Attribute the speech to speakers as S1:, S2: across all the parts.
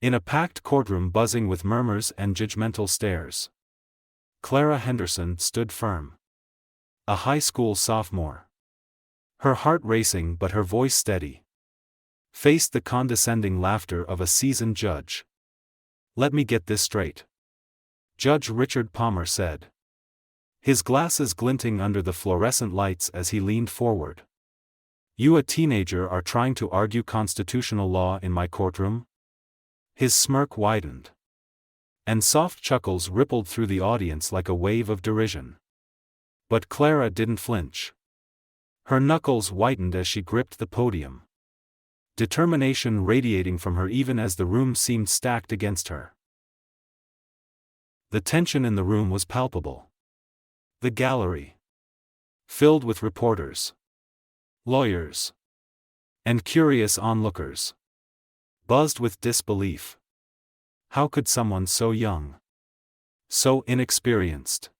S1: In a packed courtroom buzzing with murmurs and judgmental stares, Clara Henderson stood firm. A high school sophomore. Her heart racing but her voice steady. Faced the condescending laughter of a seasoned judge. "Let me get this straight," Judge Richard Palmer said, his glasses glinting under the fluorescent lights as he leaned forward. "You, a teenager, are trying to argue constitutional law in my courtroom?" His smirk widened, and soft chuckles rippled through the audience like a wave of derision. But Clara didn't flinch. Her knuckles whitened as she gripped the podium, determination radiating from her even as the room seemed stacked against her. The tension in the room was palpable. The gallery, filled with reporters, lawyers, and curious onlookers, buzzed with disbelief. How could someone so young, so inexperienced,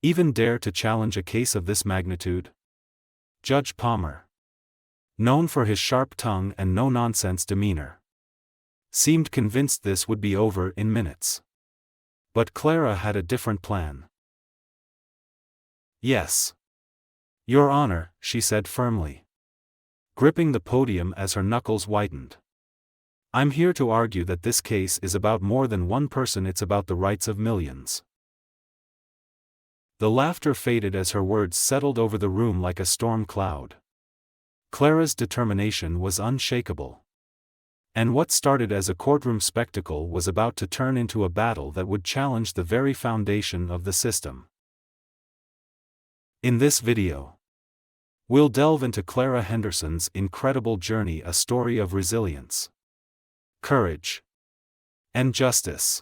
S1: even dare to challenge a case of this magnitude? Judge Palmer, known for his sharp tongue and no-nonsense demeanor, seemed convinced this would be over in minutes. But Clara had a different plan. "Yes, Your Honor," she said firmly, gripping the podium as her knuckles whitened. "I'm here to argue that this case is about more than one person, it's about the rights of millions." The laughter faded as her words settled over the room like a storm cloud. Clara's determination was unshakable. And what started as a courtroom spectacle was about to turn into a battle that would challenge the very foundation of the system. In this video, we'll delve into Clara Henderson's incredible journey, a story of resilience, courage, and justice.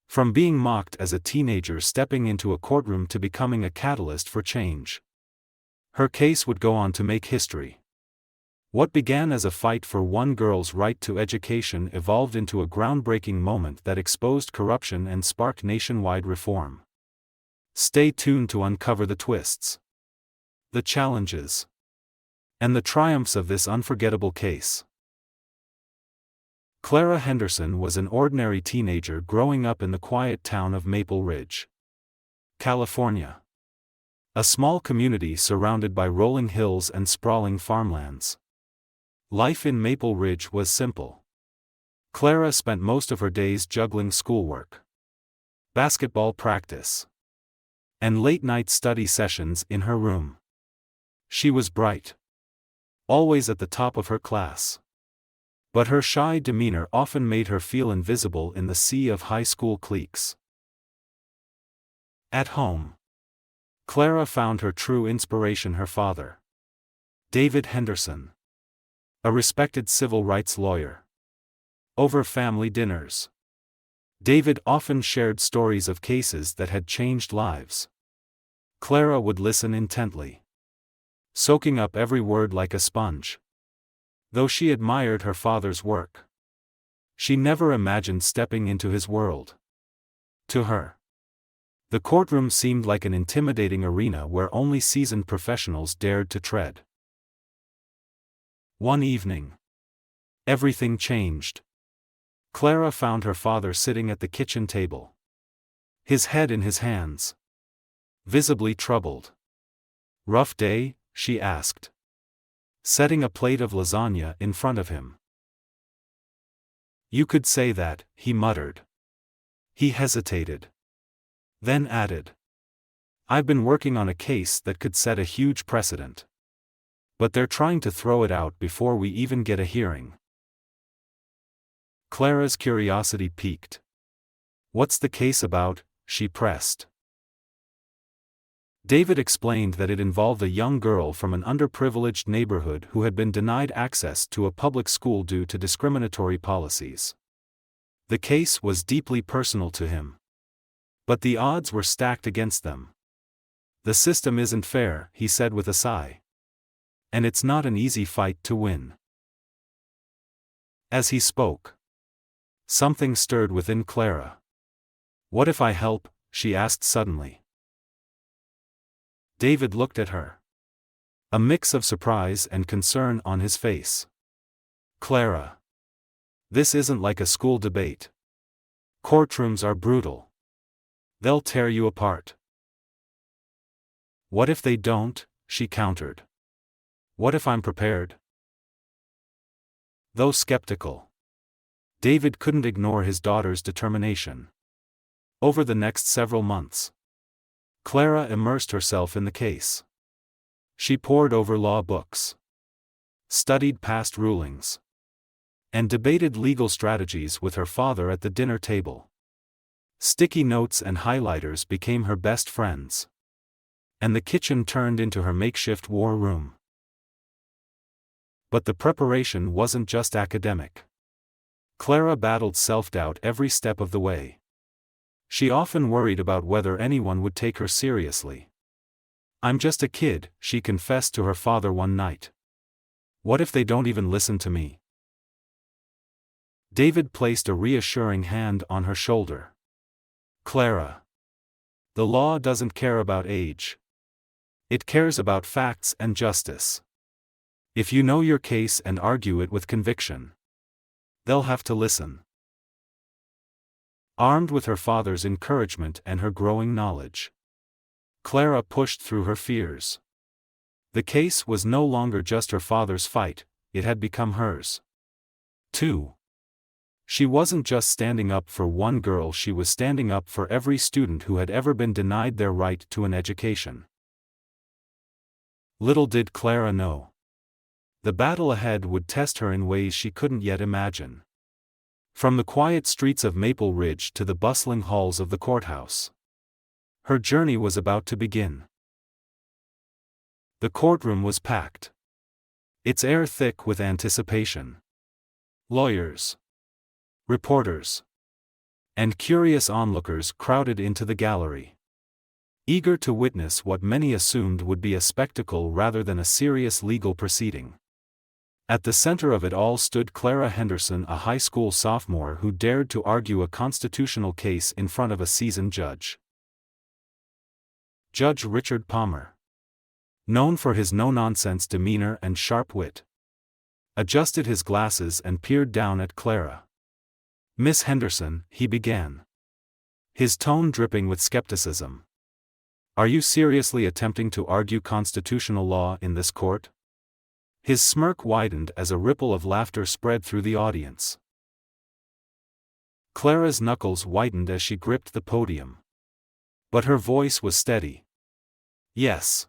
S1: From being mocked as a teenager stepping into a courtroom to becoming a catalyst for change, her case would go on to make history. What began as a fight for one girl's right to education evolved into a groundbreaking moment that exposed corruption and sparked nationwide reform. Stay tuned to uncover the twists, the challenges, and the triumphs of this unforgettable case. Clara Henderson was an ordinary teenager growing up in the quiet town of Maple Ridge, California. A small community surrounded by rolling hills and sprawling farmlands. Life in Maple Ridge was simple. Clara spent most of her days juggling schoolwork, basketball practice, and late-night study sessions in her room. She was bright, always at the top of her class. But her shy demeanor often made her feel invisible in the sea of high school cliques. At home, Clara found her true inspiration: her father, David Henderson, a respected civil rights lawyer. Over family dinners, David often shared stories of cases that had changed lives. Clara would listen intently, soaking up every word like a sponge. Though she admired her father's work, she never imagined stepping into his world. To her, the courtroom seemed like an intimidating arena where only seasoned professionals dared to tread. One evening, everything changed. Clara found her father sitting at the kitchen table, his head in his hands, visibly troubled. "Rough day?" she asked, setting a plate of lasagna in front of him. "You could say that," he muttered. He hesitated, then added, "I've been working on a case that could set a huge precedent. But they're trying to throw it out before we even get a hearing." Clara's curiosity piqued. "What's the case about?" she pressed. David explained that it involved a young girl from an underprivileged neighborhood who had been denied access to a public school due to discriminatory policies. The case was deeply personal to him. But the odds were stacked against them. "The system isn't fair," he said with a sigh. "And it's not an easy fight to win." As he spoke, something stirred within Clara. "What if I help?" she asked suddenly. David looked at her, a mix of surprise and concern on his face. "Clara, This isn't like a school debate. Courtrooms are brutal. They'll tear you apart. What if they don't? She countered. What if I'm prepared? Though skeptical, David couldn't ignore his daughter's determination. Over the next several months, Clara immersed herself in the case. She pored over law books, studied past rulings, and debated legal strategies with her father at the dinner table. Sticky notes and highlighters became her best friends, and the kitchen turned into her makeshift war room. But the preparation wasn't just academic. Clara battled self-doubt every step of the way. She often worried about whether anyone would take her seriously. "I'm just a kid," she confessed to her father one night. "What if they don't even listen to me?" David placed a reassuring hand on her shoulder. "Clara, the law doesn't care about age. It cares about facts and justice. If you know your case and argue it with conviction, they'll have to listen." Armed with her father's encouragement and her growing knowledge, Clara pushed through her fears. The case was no longer just her father's fight, it had become hers, too. She wasn't just standing up for one girl, she was standing up for every student who had ever been denied their right to an education. Little did Clara know, the battle ahead would test her in ways she couldn't yet imagine. From the quiet streets of Maple Ridge to the bustling halls of the courthouse, her journey was about to begin. The courtroom was packed, its air thick with anticipation. Lawyers, reporters, and curious onlookers crowded into the gallery, eager to witness what many assumed would be a spectacle rather than a serious legal proceeding. At the center of it all stood Clara Henderson, a high school sophomore who dared to argue a constitutional case in front of a seasoned judge. Judge Richard Palmer, known for his no-nonsense demeanor and sharp wit, adjusted his glasses and peered down at Clara. "Miss Henderson," he began, his tone dripping with skepticism. "Are you seriously attempting to argue constitutional law in this court?" His smirk widened as a ripple of laughter spread through the audience. Clara's knuckles whitened as she gripped the podium, but her voice was steady. "Yes,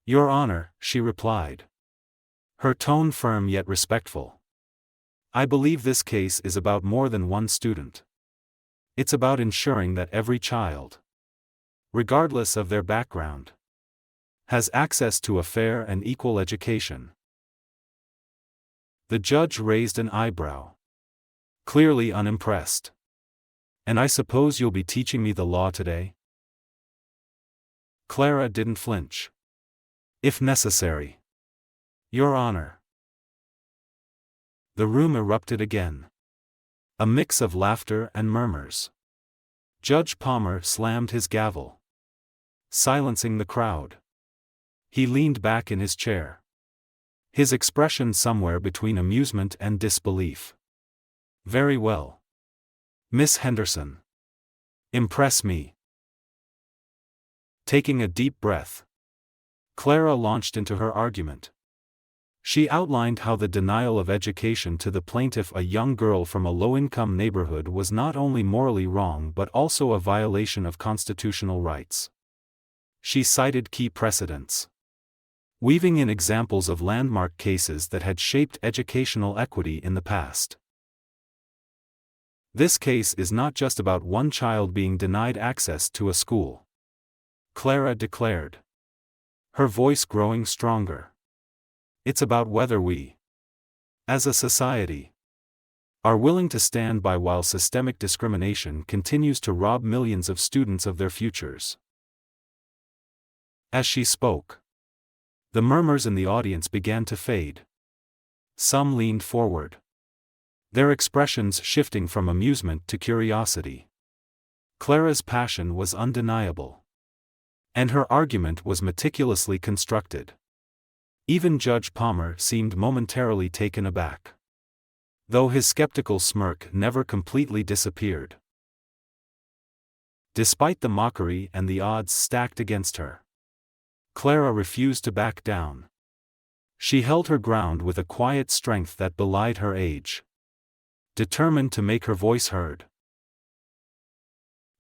S1: Your Honor," she replied, her tone firm yet respectful. "I believe this case is about more than one student. It's about ensuring that every child, regardless of their background, has access to a fair and equal education." The judge raised an eyebrow, clearly unimpressed. "And I suppose you'll be teaching me the law today?" Clara didn't flinch. "If necessary, Your Honor." The room erupted again, a mix of laughter and murmurs. Judge Palmer slammed his gavel, silencing the crowd. He leaned back in his chair, his expression somewhere between amusement and disbelief. "Very well, Miss Henderson. Impress me." Taking a deep breath, Clara launched into her argument. She outlined how the denial of education to the plaintiff, a young girl from a low-income neighborhood, was not only morally wrong but also a violation of constitutional rights. She cited key precedents, weaving in examples of landmark cases that had shaped educational equity in the past. "This case is not just about one child being denied access to a school," Clara declared, her voice growing stronger. "It's about whether we, as a society, are willing to stand by while systemic discrimination continues to rob millions of students of their futures." As she spoke, the murmurs in the audience began to fade. Some leaned forward, their expressions shifting from amusement to curiosity. Clara's passion was undeniable, and her argument was meticulously constructed. Even Judge Palmer seemed momentarily taken aback. though his skeptical smirk never completely disappeared. Despite the mockery and the odds stacked against her, Clara refused to back down. She held her ground with a quiet strength that belied her age, determined to make her voice heard.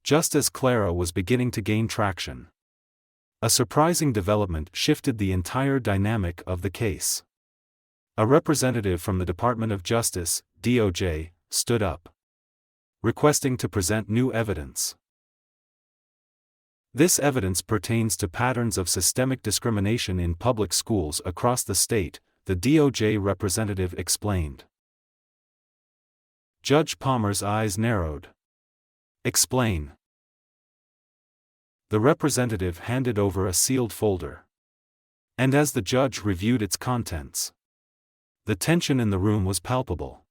S1: Just as Clara was beginning to gain traction, a surprising development shifted the entire dynamic of the case. A representative from the Department of Justice, DOJ, stood up, requesting to present new evidence. This evidence pertains to patterns of systemic discrimination in public schools across the state, the DOJ representative explained. Judge Palmer's eyes narrowed. "Explain." The representative handed over a sealed folder. And as the judge reviewed its contents, the tension in the room was palpable.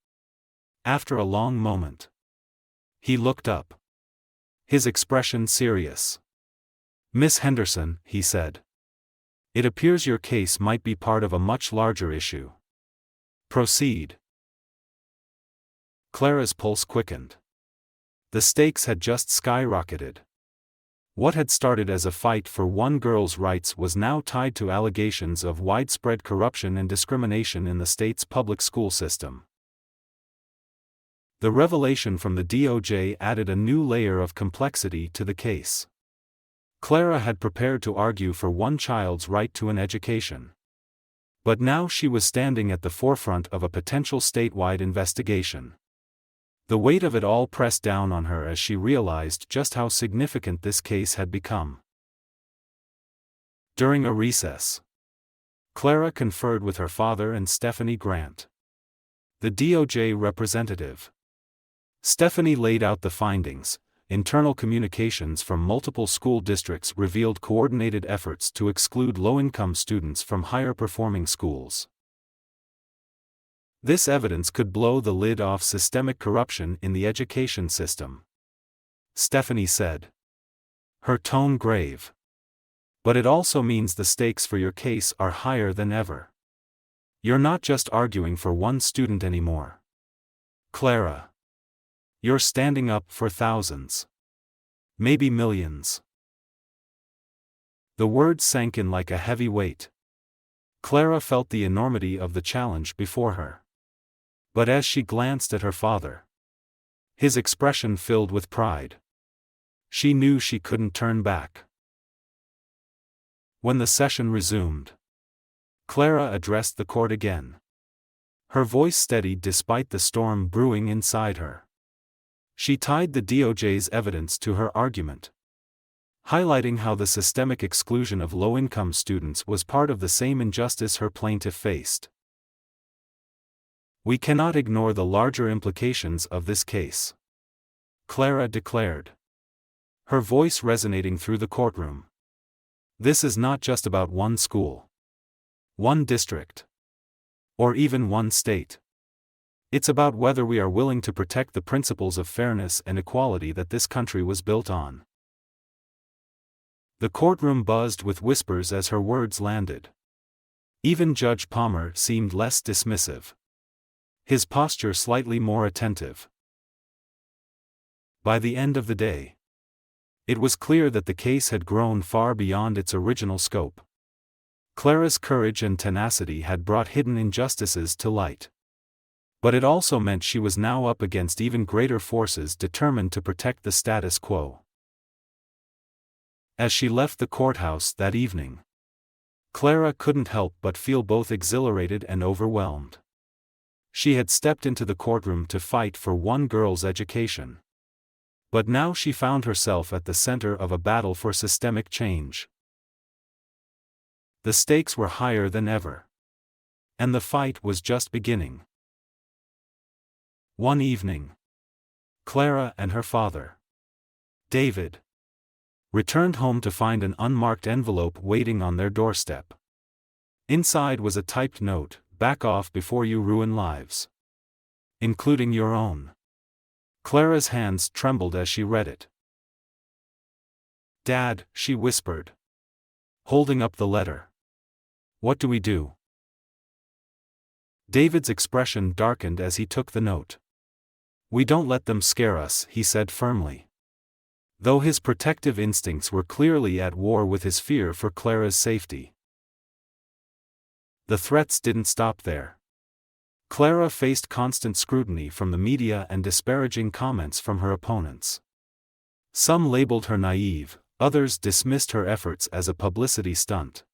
S1: After a long moment, he looked up, his expression serious. "Miss Henderson," he said, "it appears your case might be part of a much larger issue. Proceed." Clara's pulse quickened. The stakes had just skyrocketed. What had started as a fight for one girl's rights was now tied to allegations of widespread corruption and discrimination in the state's public school system. The revelation from the DOJ added a new layer of complexity to the case. Clara had prepared to argue for one child's right to an education. But now she was standing at the forefront of a potential statewide investigation. The weight of it all pressed down on her as she realized just how significant this case had become. During a recess, Clara conferred with her father and Stephanie Grant, the DOJ representative. Stephanie laid out the findings. Internal communications from multiple school districts revealed coordinated efforts to exclude low-income students from higher-performing schools. This evidence could blow the lid off systemic corruption in the education system, Stephanie said, her tone grave. But it also means the stakes for your case are higher than ever. You're not just arguing for one student anymore, Clara. You're standing up for thousands. Maybe millions. The words sank in like a heavy weight. Clara felt the enormity of the challenge before her. But as she glanced at her father, his expression filled with pride, she knew she couldn't turn back. When the session resumed, Clara addressed the court again. Her voice steadied despite the storm brewing inside her. She tied the DOJ's evidence to her argument, highlighting how the systemic exclusion of low-income students was part of the same injustice her plaintiff faced. "We cannot ignore the larger implications of this case," Clara declared, her voice resonating through the courtroom. "This is not just about one school, one district, or even one state. It's about whether we are willing to protect the principles of fairness and equality that this country was built on." The courtroom buzzed with whispers as her words landed. Even Judge Palmer seemed less dismissive, his posture slightly more attentive. By the end of the day, it was clear that the case had grown far beyond its original scope. Clara's courage and tenacity had brought hidden injustices to light. But it also meant she was now up against even greater forces determined to protect the status quo. As she left the courthouse that evening, Clara couldn't help but feel both exhilarated and overwhelmed. She had stepped into the courtroom to fight for one girl's education. But now she found herself at the center of a battle for systemic change. The stakes were higher than ever. And the fight was just beginning. One evening, Clara and her father, David, returned home to find an unmarked envelope waiting on their doorstep. Inside was a typed note: "Back off before you ruin lives, including your own." Clara's hands trembled as she read it. "Dad," she whispered, holding up the letter. "What do we do?" David's expression darkened as he took the note. "We don't let them scare us," he said firmly. Though his protective instincts were clearly at war with his fear for Clara's safety. The threats didn't stop there. Clara faced constant scrutiny from the media and disparaging comments from her opponents. Some labeled her naive, others dismissed her efforts as a publicity stunt.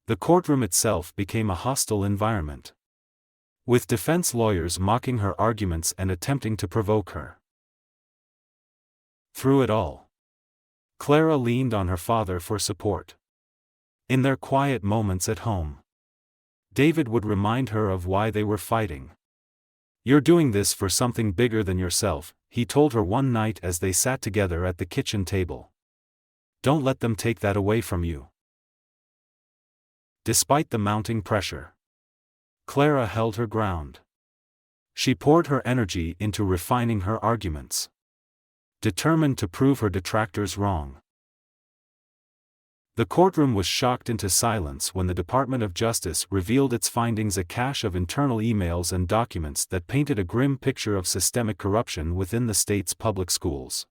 S1: The courtroom itself became a hostile environment, with defense lawyers mocking her arguments and attempting to provoke her. Through it all, Clara leaned on her father for support. In their quiet moments at home, David would remind her of why they were fighting. "You're doing this for something bigger than yourself," he told her one night as they sat together at the kitchen table. "Don't let them take that away from you." Despite the mounting pressure, Clara held her ground. She poured her energy into refining her arguments, determined to prove her detractors wrong. The courtroom was shocked into silence when the Department of Justice revealed its findings: a cache of internal emails and documents that painted a grim picture of systemic corruption within the state's public schools.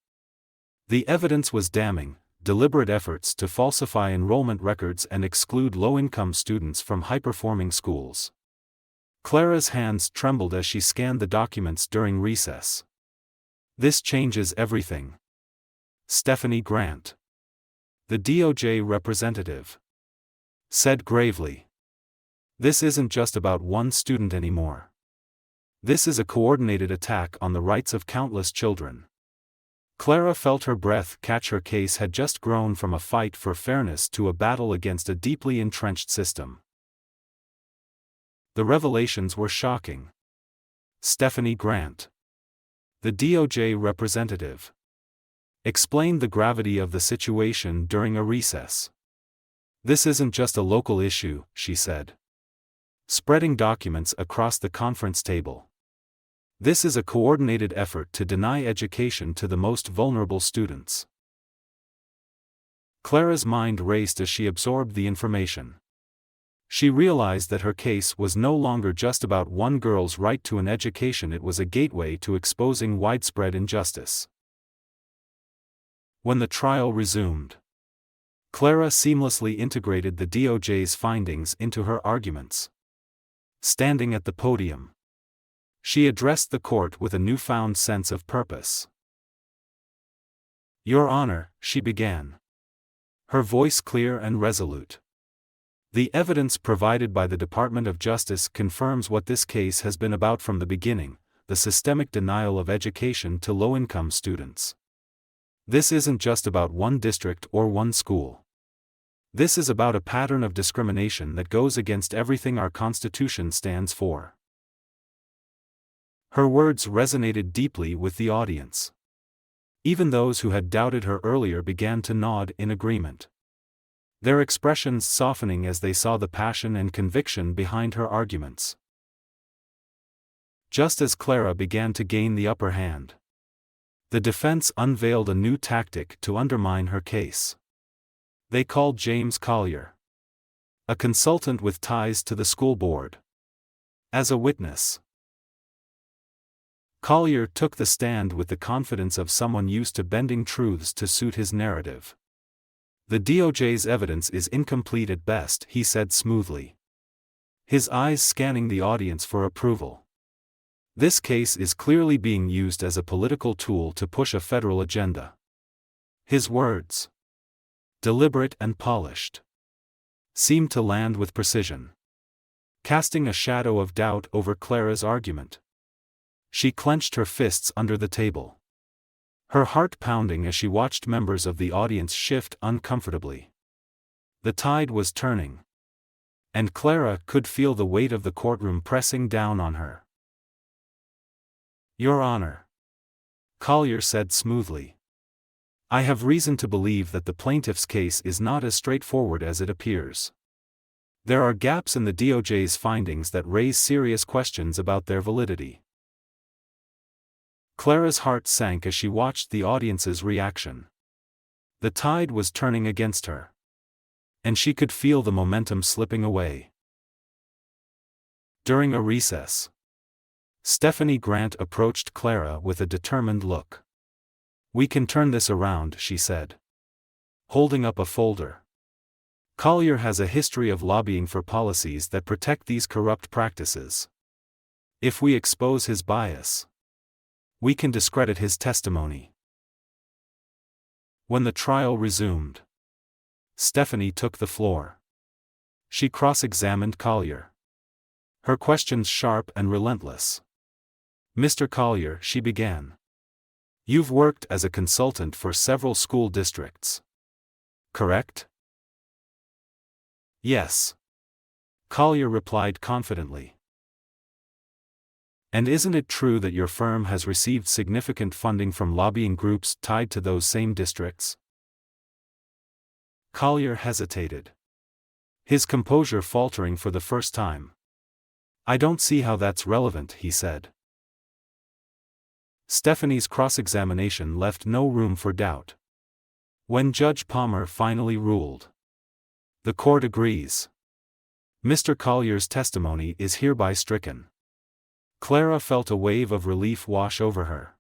S1: The evidence was damning: deliberate efforts to falsify enrollment records and exclude low-income students from high-performing schools. Clara's hands trembled as she scanned the documents during recess. "This changes everything," Stephanie Grant, the DOJ representative, said gravely. "This isn't just about one student anymore. This is a coordinated attack on the rights of countless children." Clara felt her breath catch. Her case had just grown from a fight for fairness to a battle against a deeply entrenched system. The revelations were shocking. Stephanie Grant, the DOJ representative, explained the gravity of the situation during a recess. "This isn't just a local issue," she said, spreading documents across the conference table. "This is a coordinated effort to deny education to the most vulnerable students." Clara's mind raced as she absorbed the information. She realized that her case was no longer just about one girl's right to an education. It was a gateway to exposing widespread injustice. When the trial resumed, Clara seamlessly integrated the DOJ's findings into her arguments. Standing at the podium, she addressed the court with a newfound sense of purpose. "Your Honor," she began, her voice clear and resolute, "the evidence provided by the Department of Justice confirms what this case has been about from the beginning: the systemic denial of education to low-income students. This isn't just about one district or one school. This is about a pattern of discrimination that goes against everything our Constitution stands for." Her words resonated deeply with the audience. Even those who had doubted her earlier began to nod in agreement, their expressions softening as they saw the passion and conviction behind her arguments. Just as Clara began to gain the upper hand, the defense unveiled a new tactic to undermine her case. They called James Collier, a consultant with ties to the school board, as a witness. Collier took the stand with the confidence of someone used to bending truths to suit his narrative. "The DOJ's evidence is incomplete at best," he said smoothly, his eyes scanning the audience for approval. "This case is clearly being used as a political tool to push a federal agenda." His words, deliberate and polished, seemed to land with precision, casting a shadow of doubt over Clara's argument. She clenched her fists under the table, her heart pounding as she watched members of the audience shift uncomfortably. The tide was turning, and Clara could feel the weight of the courtroom pressing down on her. "Your Honor," Collier said smoothly, "I have reason to believe that the plaintiff's case is not as straightforward as it appears. There are gaps in the DOJ's findings that raise serious questions about their validity." Clara's heart sank as she watched the audience's reaction. The tide was turning against her, and she could feel the momentum slipping away. During a recess, Stephanie Grant approached Clara with a determined look. "We can turn this around," she said, holding up a folder. "Collier has a history of lobbying for policies that protect these corrupt practices. If we expose his bias, we can discredit his testimony." When the trial resumed, Stephanie took the floor. She cross-examined Collier, her questions sharp and relentless. "Mr. Collier," she began, "you've worked as a consultant for several school districts, correct?" "Yes," Collier replied confidently. "And isn't it true that your firm has received significant funding from lobbying groups tied to those same districts?" Collier hesitated, his composure faltering for the first time. "I don't see how that's relevant," he said. Stephanie's cross-examination left no room for doubt. When Judge Palmer finally ruled, "The court agrees. Mr. Collier's testimony is hereby stricken," Clara felt a wave of relief wash over her.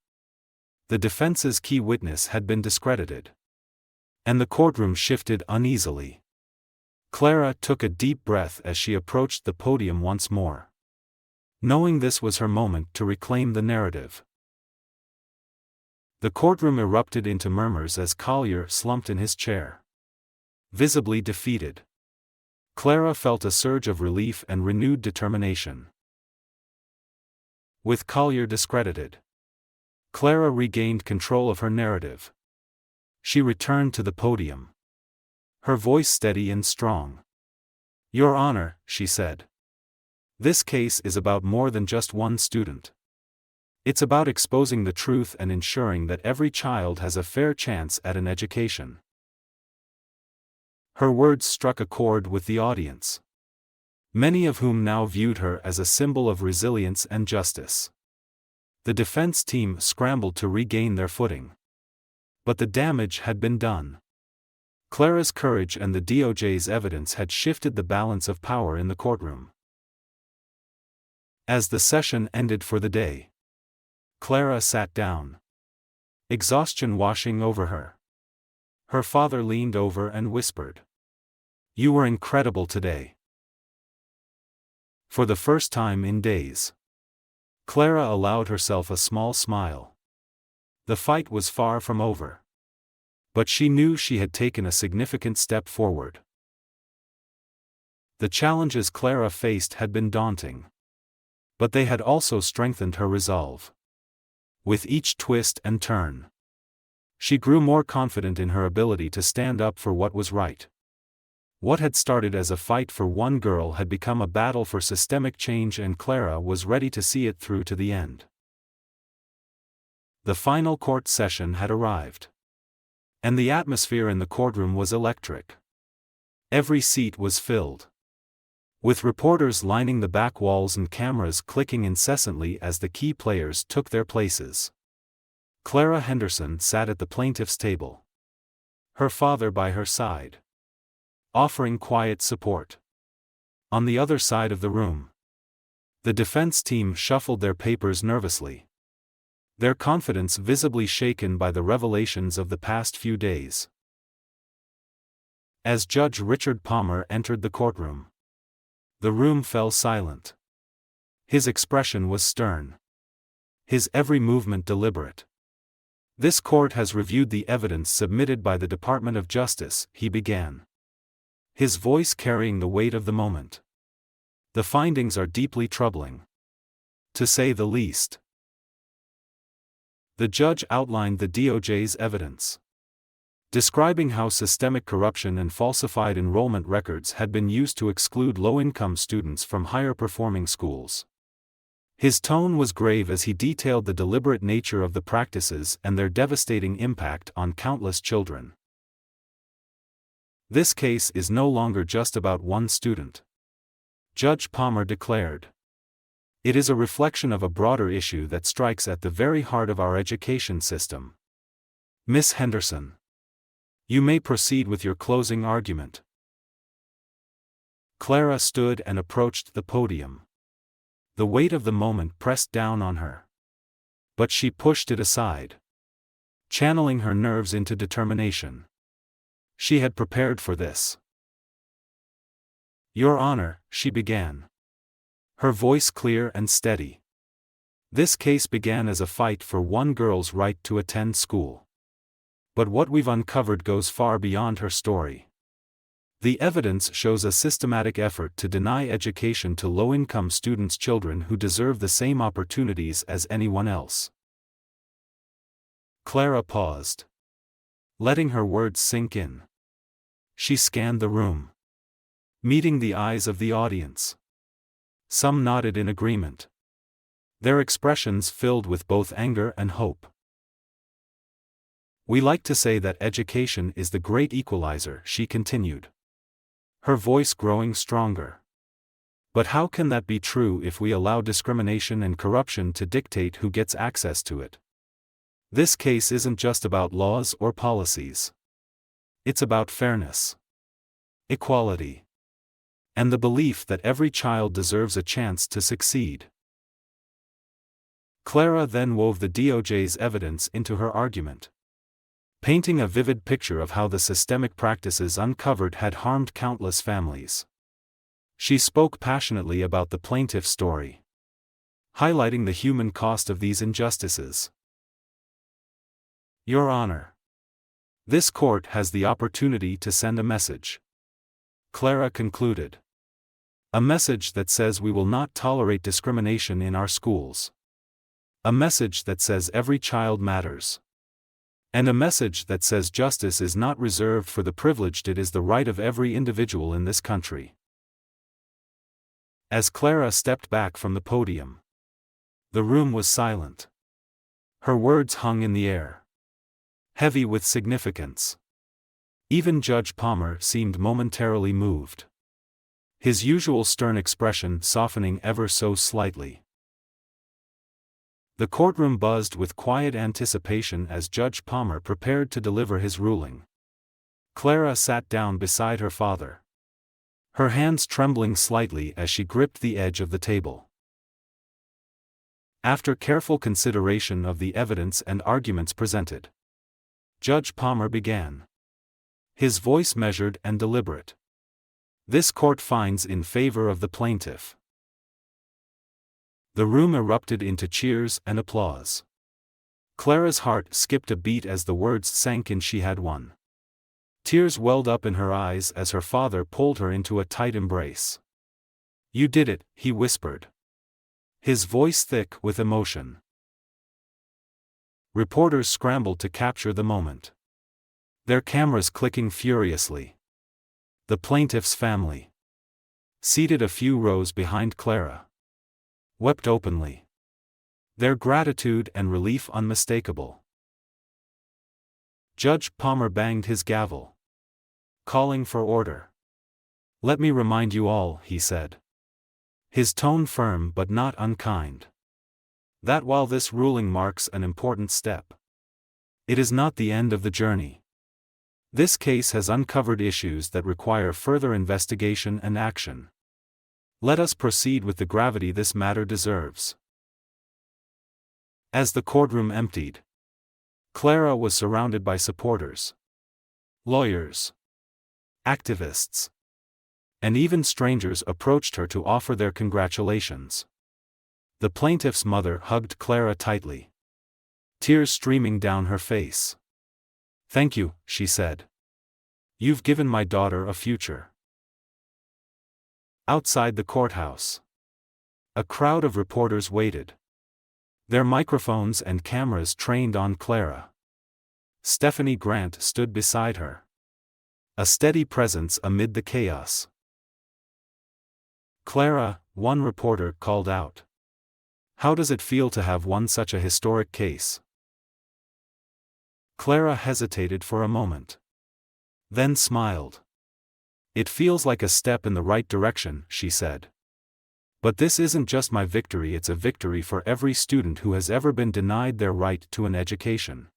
S1: The defense's key witness had been discredited, and the courtroom shifted uneasily. Clara took a deep breath as she approached the podium once more, knowing this was her moment to reclaim the narrative. The courtroom erupted into murmurs as Collier slumped in his chair, visibly defeated. Clara felt a surge of relief and renewed determination. With Collier discredited, Clara regained control of her narrative. She returned to the podium, her voice steady and strong. "Your Honor," she said, "this case is about more than just one student. It's about exposing the truth and ensuring that every child has a fair chance at an education." Her words struck a chord with the audience, many of whom now viewed her as a symbol of resilience and justice. The defense team scrambled to regain their footing, but the damage had been done. Clara's courage and the DOJ's evidence had shifted the balance of power in the courtroom. As the session ended for the day, Clara sat down, exhaustion washing over her. Her father leaned over and whispered, "You were incredible today." For the first time in days, Clara allowed herself a small smile. The fight was far from over, but she knew she had taken a significant step forward. The challenges Clara faced had been daunting, but they had also strengthened her resolve. With each twist and turn, she grew more confident in her ability to stand up for what was right. What had started as a fight for one girl had become a battle for systemic change, and Clara was ready to see it through to the end. The final court session had arrived, and the atmosphere in the courtroom was electric. Every seat was filled, with reporters lining the back walls and cameras clicking incessantly as the key players took their places. Clara Henderson sat at the plaintiff's table, her father by her side, offering quiet support. On the other side of the room, the defense team shuffled their papers nervously, their confidence visibly shaken by the revelations of the past few days. As Judge Richard Palmer entered the courtroom, the room fell silent. His expression was stern, his every movement deliberate. "This court has reviewed the evidence submitted by the Department of Justice," he began, his voice carrying the weight of the moment. "The findings are deeply troubling, to say the least." The judge outlined the DOJ's evidence, describing how systemic corruption and falsified enrollment records had been used to exclude low-income students from higher-performing schools. His tone was grave as he detailed the deliberate nature of the practices and their devastating impact on countless children. "This case is no longer just about one student," Judge Palmer declared. "It is a reflection of a broader issue that strikes at the very heart of our education system. Miss Henderson, you may proceed with your closing argument." Clara stood and approached the podium, The weight of the moment pressed down on her. But she pushed it aside, channeling her nerves into determination. She had prepared for this. "Your Honor," she began, her voice clear and steady. "This case began as a fight for one girl's right to attend school. But what we've uncovered goes far beyond her story. The evidence shows a systematic effort to deny education to low-income students' children who deserve the same opportunities as anyone else." Clara paused, letting her words sink in. She scanned the room, meeting the eyes of the audience. Some nodded in agreement, their expressions filled with both anger and hope. "We like to say that education is the great equalizer," she continued, her voice growing stronger. "But how can that be true if we allow discrimination and corruption to dictate who gets access to it? This case isn't just about laws or policies. It's about fairness, equality, and the belief that every child deserves a chance to succeed." Clara then wove the DOJ's evidence into her argument, painting a vivid picture of how the systemic practices uncovered had harmed countless families. She spoke passionately about the plaintiff's story, highlighting the human cost of these injustices. "Your Honor, this court has the opportunity to send a message," Clara concluded. "A message that says we will not tolerate discrimination in our schools. A message that says every child matters. And a message that says justice is not reserved for the privileged, it is the right of every individual in this country." As Clara stepped back from the podium, the room was silent. Her words hung in the air, heavy with significance. Even Judge Palmer seemed momentarily moved, his usual stern expression softening ever so slightly. The courtroom buzzed with quiet anticipation as Judge Palmer prepared to deliver his ruling. Clara sat down beside her father, her hands trembling slightly as she gripped the edge of the table. After careful consideration of the evidence and arguments presented, Judge Palmer began, his voice measured and deliberate. "This court finds in favor of the plaintiff." The room erupted into cheers and applause. Clara's heart skipped a beat as the words sank in. She had won. Tears welled up in her eyes as her father pulled her into a tight embrace. "You did it," he whispered, his voice thick with emotion. Reporters scrambled to capture the moment, their cameras clicking furiously. The plaintiff's family, seated a few rows behind Clara, wept openly, their gratitude and relief unmistakable. Judge Palmer banged his gavel, calling for order. "Let me remind you all," he said, his tone firm but not unkind, "that while this ruling marks an important step, it is not the end of the journey. This case has uncovered issues that require further investigation and action. Let us proceed with the gravity this matter deserves." As the courtroom emptied, Clara was surrounded by supporters, lawyers, activists, and even strangers approached her to offer their congratulations. The plaintiff's mother hugged Clara tightly, tears streaming down her face. "Thank you," she said. "You've given my daughter a future." Outside the courthouse, a crowd of reporters waited, their microphones and cameras trained on Clara. Stephanie Grant stood beside her, a steady presence amid the chaos. "Clara," one reporter called out, "how does it feel to have won such a historic case?" Clara hesitated for a moment, then smiled. "It feels like a step in the right direction," she said. "But this isn't just my victory, it's a victory for every student who has ever been denied their right to an education.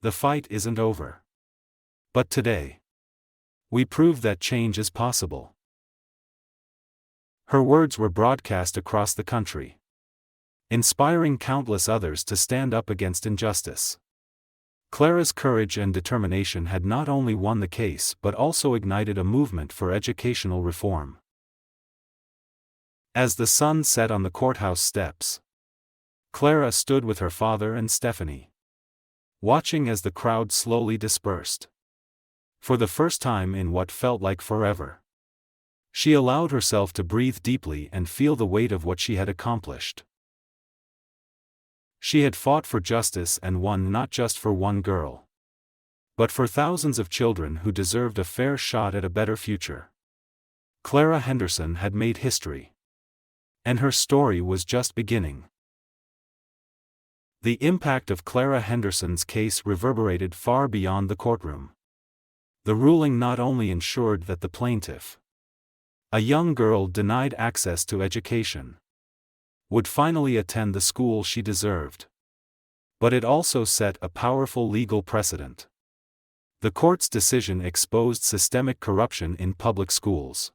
S1: The fight isn't over. But today, we proved that change is possible." Her words were broadcast across the country, inspiring countless others to stand up against injustice. Clara's courage and determination had not only won the case but also ignited a movement for educational reform. As the sun set on the courthouse steps, Clara stood with her father and Stephanie, watching as the crowd slowly dispersed. For the first time in what felt like forever, she allowed herself to breathe deeply and feel the weight of what she had accomplished. She had fought for justice and won not just for one girl, but for thousands of children who deserved a fair shot at a better future. Clara Henderson had made history, and her story was just beginning. The impact of Clara Henderson's case reverberated far beyond the courtroom. The ruling not only ensured that the plaintiff, a young girl denied access to education, would finally attend the school she deserved, but it also set a powerful legal precedent. The court's decision exposed systemic corruption in public schools,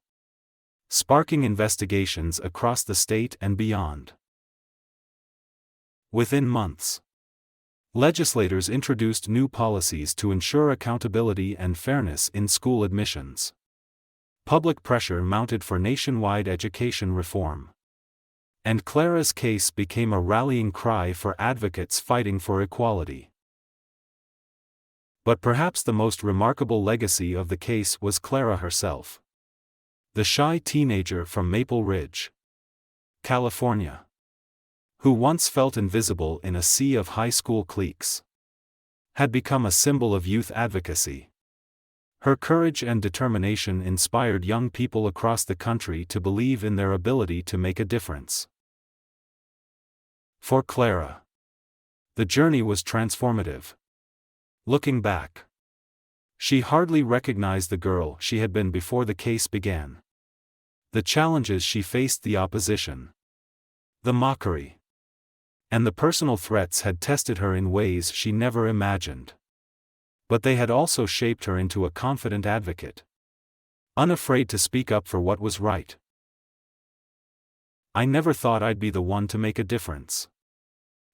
S1: sparking investigations across the state and beyond. Within months, legislators introduced new policies to ensure accountability and fairness in school admissions. Public pressure mounted for nationwide education reform, and Clara's case became a rallying cry for advocates fighting for equality. But perhaps the most remarkable legacy of the case was Clara herself. The shy teenager from Maple Ridge, California, who once felt invisible in a sea of high school cliques, had become a symbol of youth advocacy. Her courage and determination inspired young people across the country to believe in their ability to make a difference. For Clara, the journey was transformative. Looking back, she hardly recognized the girl she had been before the case began. The challenges she faced, the opposition, the mockery, and the personal threats had tested her in ways she never imagined. But they had also shaped her into a confident advocate, unafraid to speak up for what was right. "I never thought I'd be the one to make a difference,"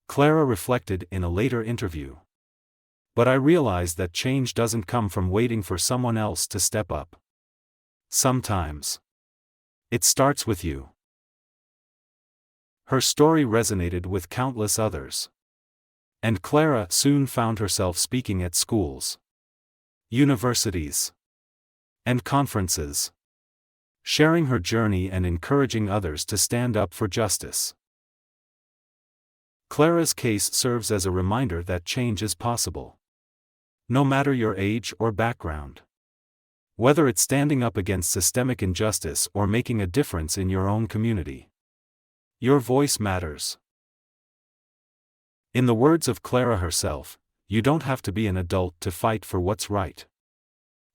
S1: Clara reflected in a later interview. "But I realized that change doesn't come from waiting for someone else to step up. Sometimes it starts with you." Her story resonated with countless others, and Clara soon found herself speaking at schools, universities, and conferences, sharing her journey and encouraging others to stand up for justice. Clara's case serves as a reminder that change is possible, no matter your age or background. Whether it's standing up against systemic injustice or making a difference in your own community, your voice matters. In the words of Clara herself, you don't have to be an adult to fight for what's right.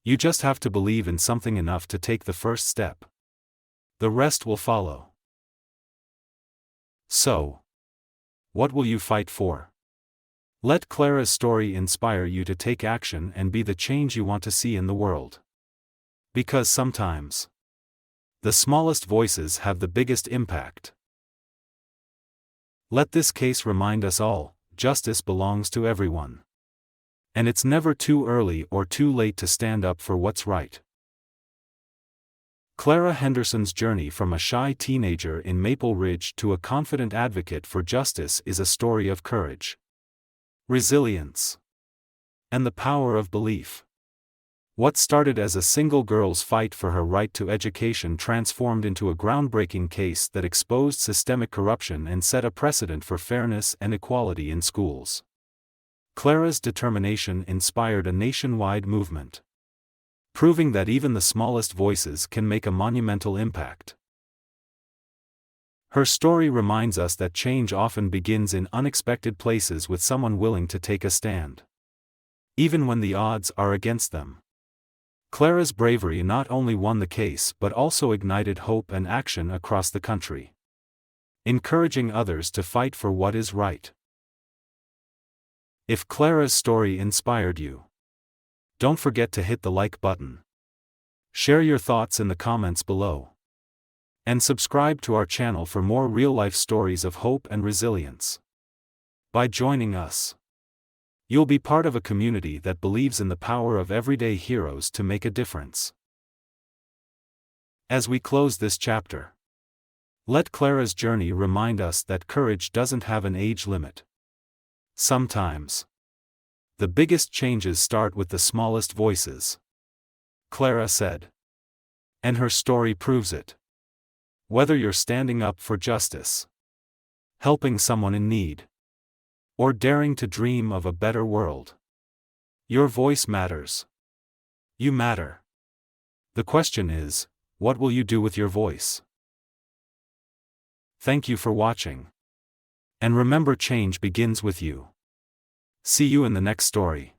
S1: You just have to believe in something enough to take the first step. The rest will follow. So, what will you fight for? Let Clara's story inspire you to take action and be the change you want to see in the world. Because sometimes, the smallest voices have the biggest impact. Let this case remind us all, justice belongs to everyone. And it's never too early or too late to stand up for what's right. Clara Henderson's journey from a shy teenager in Maple Ridge to a confident advocate for justice is a story of courage, resilience, and the power of belief. What started as a single girl's fight for her right to education transformed into a groundbreaking case that exposed systemic corruption and set a precedent for fairness and equality in schools. Clara's determination inspired a nationwide movement, proving that even the smallest voices can make a monumental impact. Her story reminds us that change often begins in unexpected places with someone willing to take a stand, even when the odds are against them. Clara's bravery not only won the case but also ignited hope and action across the country, encouraging others to fight for what is right. If Clara's story inspired you, don't forget to hit the like button. Share your thoughts in the comments below. And subscribe to our channel for more real-life stories of hope and resilience. By joining us, you'll be part of a community that believes in the power of everyday heroes to make a difference. As we close this chapter, let Clara's journey remind us that courage doesn't have an age limit. Sometimes, the biggest changes start with the smallest voices, Clara said. And her story proves it. Whether you're standing up for justice, helping someone in need, or daring to dream of a better world, your voice matters. You matter. The question is, what will you do with your voice? Thank you for watching. And remember, change begins with you. See you in the next story.